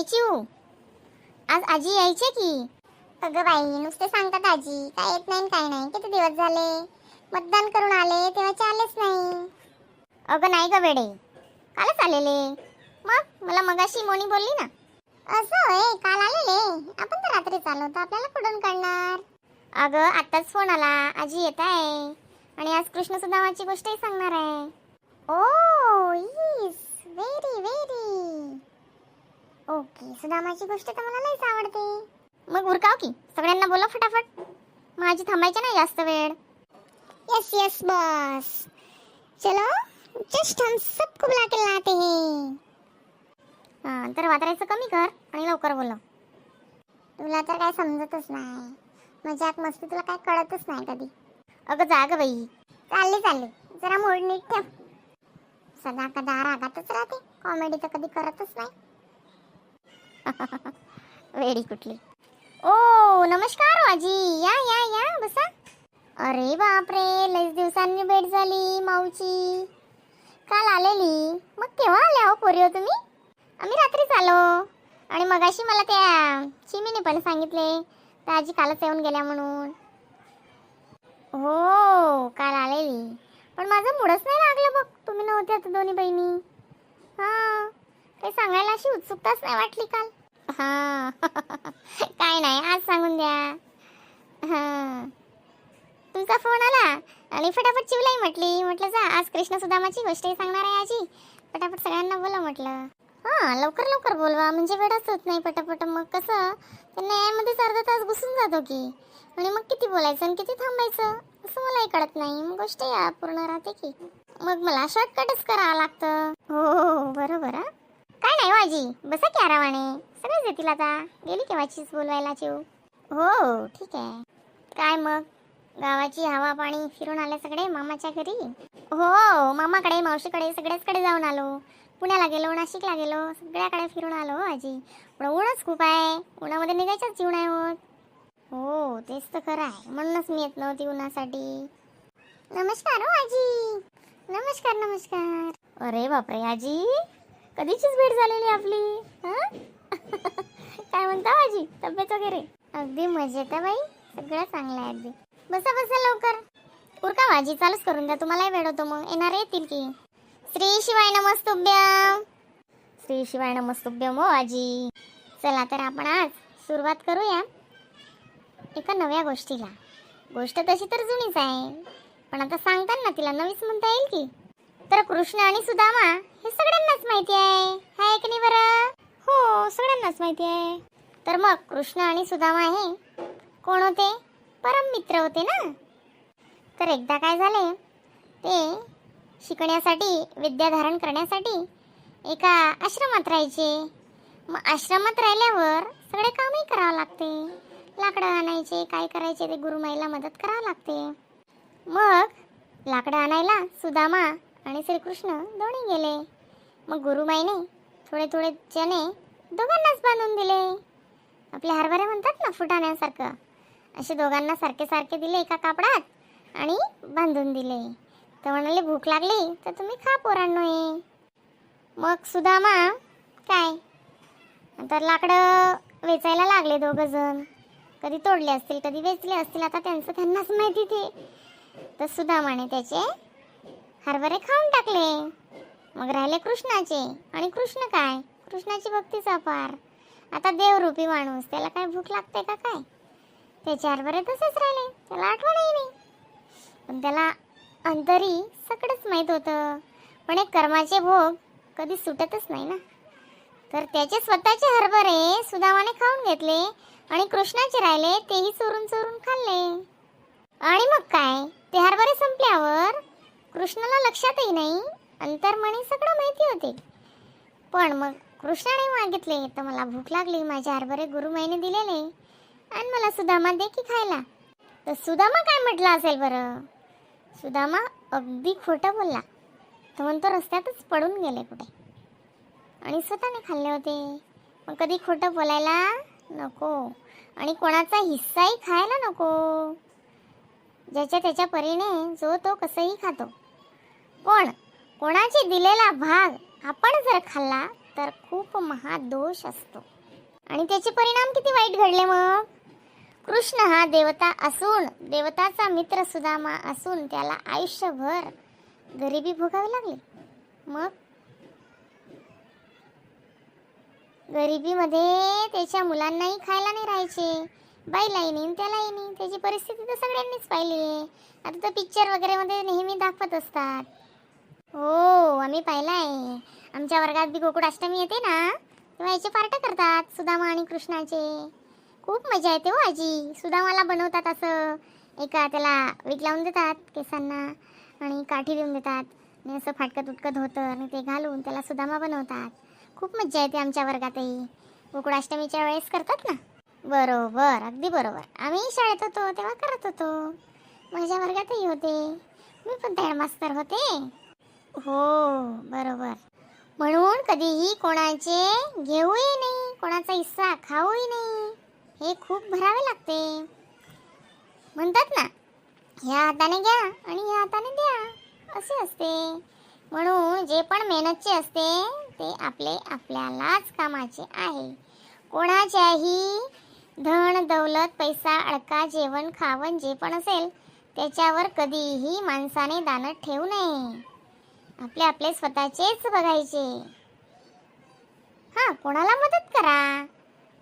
चिऊ, आज आजी यायचे की. अगं बाई, नुसते सांगतात आजी, काय येत नाही काय नाही. किती दिवस झाले मतदान करून आले तेव्हाचे आलेच नाही. अगं नाही ग बेडे, कालच आलेले. मग मला मगाशी मोनी बोलली ना. असं होय, काल आलेले. आपण तर रात्री चाललो होतो, आपल्याला कुठून कळणार. अगं आताच फोन आला, आजी येत आहे आणि आज कृष्ण सुदामाची गोष्टही सांगणार आहे. ओ येस, व्हेरी व्हेरी ओके. सुदामाची गोष्ट तर मला लईच आवडते. मग उरकाव की, सगळ्यांना बोला फटाफट. माझी थांबायची नाही जास्त वेळ. यस यस बॉस, चलो जस्ट हम सबको बुला के लाते हैं. हां, तर वातरायचं कमी कर आणि लवकर बोला. तुला तर काय समजतच नाही, मजाक मस्ती तुला काय कळतच नाही कधी. अगं जा ग बाई. चालले जरा मूड नीट ठेव. सदा कदा रागातच राहते, कॉमेडी तर कधी करतच नाही. वेडी कुठली. ओ नमस्कार आजी, या या या बसा. अरे बापरे, लईच दिवसांनी भेट झाली माऊची. काल आलेली, मग केव्हा आल्या हो पोरी हो तुम्ही? आम्ही रात्रीच आलो आणि मगाशी मला त्या चिमीने पण सांगितले तर आजी कालच येऊन गेल्या म्हणून. हो काल आलेली, पण माझं मूडच नाही लागलं बघ, तुम्ही नव्हते आता दोन्ही बहिणी. हां, काही सांगायला अशी उत्सुकताच नाही वाटली काल. हां काय नाही, आज सांगून द्या. हां, तुमचा फोन आला आणि फटाफट चिवलाई म्हटलं जा आज कृष्ण सुदामाची गोष्टही सांगणार आहे आजी. पटापट सगळ्यांना बोला म्हटलं. हां, लवकर लवकर बोलवा म्हणजे वेळच होत नाही. पटापट मग कसं त्यांना यामध्येच अर्धा तास घुसून जातो की, आणि मग किती बोलायचं आणि किती थांबायचं असं मलाही कळत नाही. मग गोष्ट या पूर्ण राहते की, मग मला शॉर्टकटच करावं लागतं. हो बरोबर. हां, काय नाही हो आजी, बसा की आरामाने, सगळेच येतील आता. गेली केव्हाचीच बोलवायला चिव. हो ठीक आहे. काय मग गावाची हवा पाणी फिरून आले सगळे मामाच्या घरी? हो, मामाकडे मावशीकडे सगळ्याचकडे जाऊन आलो. पुण्याला गेलो, नाशिकला गेलो, सगळ्याकडे फिरून आलो आजी. पण ऊनच खूप आहे, उन्हामध्ये निघायचाच जीव नाही होत. हो तेच तर खरं आहे, म्हणूनच मी येत नव्हती उन्हासाठी. नमस्कार हो आजी. नमस्कार नमस्कार. अरे बापरे आजी, कधीचीच भेट झालेली आपली. काय म्हणता आजी, तब्येत वगैरे? अगदी मजेत आहे बाई, सगळं चांगलं आहे अगदी. बसा बसा लवकर. उरका आजी, चालूच करून द्या, तुम्हालाही वेळ होतो मग. येणारे येतील की. श्री शिवाय नमस्तुभ्यम. श्री शिवाय नमस्तुभ्यम हो आजी. चला तर आपण आज सुरुवात करूया एका नव्या गोष्टीला. गोष्ट तशी तर जुनीच आहे, पण आता सांगताना तिला नवीच म्हणता येईल की. तर कृष्ण आणि सुदामा हे सगळ्यांनाच माहिती आहे की नाही बरं? हो सगळ्यांनाच माहिती आहे. तर मग कृष्ण आणि सुदामा हे कोण होते? परम मित्र होते ना. तर एकदा काय झाले, ते शिकण्यासाठी, विद्या धारण करण्यासाठी एका आश्रमात राहायचे. मग आश्रमात राहिल्यावर सगळे कामही करावं लागते. लाकडं आणायचे, काय करायचे ते गुरुमाईला मदत करावं लागते. मग लाकडं आणायला सुदामा आणि श्रीकृष्ण दोन्ही गेले. मग गुरुमाईने थोडे थोडे चणे दोघांनाच बांधून दिले. आपले हरभरे म्हणतात ना फुटाण्यासारखं, असे दोघांना सारखे सारखे दिले एका कापडात आणि बांधून दिले. तर म्हणाले भूक लागली तर तुम्ही खा पोरांनो हे. मग सुदामा काय तर लाकडं वेचायला लागले दोघं जण. कधी तोडले असतील कधी वेचले असतील, आता त्यांचं त्यांनाच माहिती ते. तर सुदामाने त्याचे हरभरे खाऊन टाकले. मग राहिले कृष्णाचे, आणि कृष्ण काय, कृष्णाची भक्तीच अपार. आता देवरूपी माणूस, त्याला काय भूक लागते का काय? त्याचे हरभरे तसेच राहिले, त्याला आठवणही नाही. पण त्याला अंतरी सगळंच माहीत होतं, पण एक कर्माचे भोग कधी सुटतच नाही ना. तर त्याचे स्वतःचे हरभरे सुदामाने खाऊन घेतले आणि कृष्णाचे राहिले तेही चोरून चोरून खाल्ले. आणि मग काय, ते हरभरे संपल्यावर कृष्णाला लक्षातही नाही, अंतर्मनी सगळं माहिती होते. पण मग कृष्णाने मागितले तर मला भूक लागली, माझे हरभरे गुरुमाईने दिलेले आणि मला सुदामा दे की खायला. तर सुदामा काय म्हटलं असेल बरं? सुदामा अगदी खोटं बोलला. तो म्हणतो रस्त्यातच पडून गेले कुठे आणि स्वतःने खाल्ले होते. मग कधी खोटं बोलायला नको आणि कोणाचा हिस्साही खायला नको. ज्याच्या त्याच्या परीने जो तो कसंही खातो, पण कोणाची दिलेला भाग आपण जर खाल्ला तर खूप महादोष असतो आणि त्याचे परिणाम किती वाईट घडले मग. कृष्ण हा देवता असून, देवताचा मित्र सुदामा असून त्याला आयुष्यभर गरिबी भोगावी लागली. मग गरिबीमध्ये त्याच्या मुलांनाही खायला नाही राहायचे, बाईलाही नाही त्यालाही नाही. त्याची परिस्थिती तर सगळ्यांनीच पाहिली आहे. आता तर पिक्चर वगैरे मध्ये नेहमी दाखवत असतात. हो, आम्ही पाहिलं आहे. आमच्या वर्गात बी गोकुळाष्टमी येते ना, तेव्हा याचे पार्ट करतात सुदामा आणि कृष्णाचे. खूप मजा येते हो आजी. सुदामाला बनवतात असं, एका त्याला विग लावून देतात केसांना आणि काठी देऊन देतात आणि असं फाटकं तुटकत होतं आणि ते घालून त्याला सुदामा बनवतात. खूप मजा येते आमच्या वर्गातही. गोकुळाष्टमीच्या वेळेस करतात ना. बरोबर, अगदी बरोबर. आम्ही शाळेत होतो तेव्हा करत होतो. माझ्या वर्गातही होते. मी पण तयार मास्तर होते. हो, बरोबर. म्हणून कधीही कोणाचे घेऊही नाही, कोणाचा हिस्सा खाऊही नाही. हे खूप भरावे लागते. म्हणतात ना, ह्या हाताने घ्या आणि ह्या हाताने द्या, असे असते. म्हणून जे पण मेहनतचे असते ते आपल्यालाच कामाचे आहे. कोणाच्याही धन दौलत पैसा अडका जेवण खावण जे पण असेल त्याच्यावर कधीही माणसाने दाणं ठेवू नये. आपले स्वतःचेच बघायचे. हा, कोणाला मदत करा,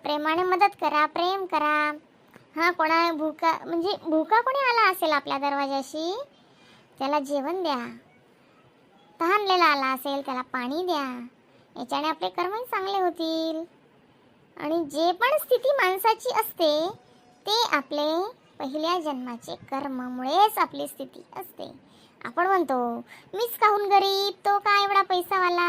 प्रेमाने मदत करा, प्रेम करा. हा, कोणा भूका कोणी आला असेल आपल्या दरवाजाशी, त्याला जेवण द्या. तहानलेला आला असेल त्याला पाणी द्या. याच्याने आपले कर्मही चांगले होतील. आणि जे पण स्थिती माणसाची असते ते आपले पहिल्या जन्माचे कर्ममुळेच आपली स्थिती असते. आपण म्हणतो मीच काहून गरीब, तो काय एवढा पैसावाला,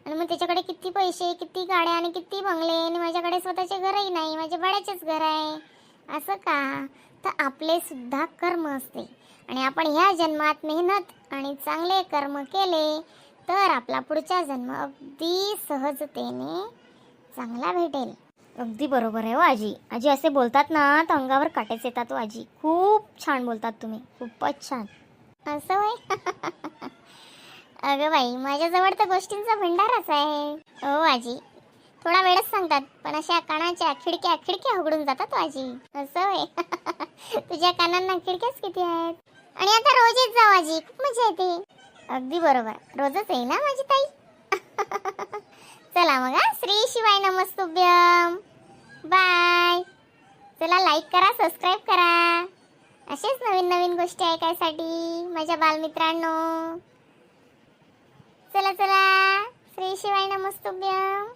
आणि मग त्याच्याकडे किती पैसे, किती गाड्या आणि किती बंगले, आणि माझ्याकडे स्वतःचे घरही नाही, माझ्या भाड्याचेच घर आहे. असं का? तर आपले सुद्धा कर्म असते आणि आपण ह्या जन्मात मेहनत आणि चांगले कर्म केले तर आपला पुढचा जन्म अगदी सहजतेने चांगला भेटेल. अगदी बरोबर आहे हो आजी. आजी असे बोलतात ना तर अंगावर काटेच येतात हो आजी. खूप छान बोलतात तुम्ही, खूपच छान. असं होय. अगं बाई, माझ्याजवळ तर गोष्टींचा भंडारच आहे. हो आजी, थोडा वेळच सांगतात पण अशा कानाच्या खिडक्या उघडून जातात आजी. असं होय. तुझ्या कानांना खिडक्याच किती आहेत. आणि आता रोज येत जाऊ आजी, खूप मजा येते. अगदी बरोबर, रोजच येईल ना माझी ताई. चला मग, श्री शिवाय नमस्तुभ्यम. बाय. चला, लाईक करा, सबस्क्राईब करा असेच नवीन नवीन गोष्टी ऐकायसाठी माझ्या बालमित्रांनो. चला, श्री शिवाय नमस्तुभ्यम.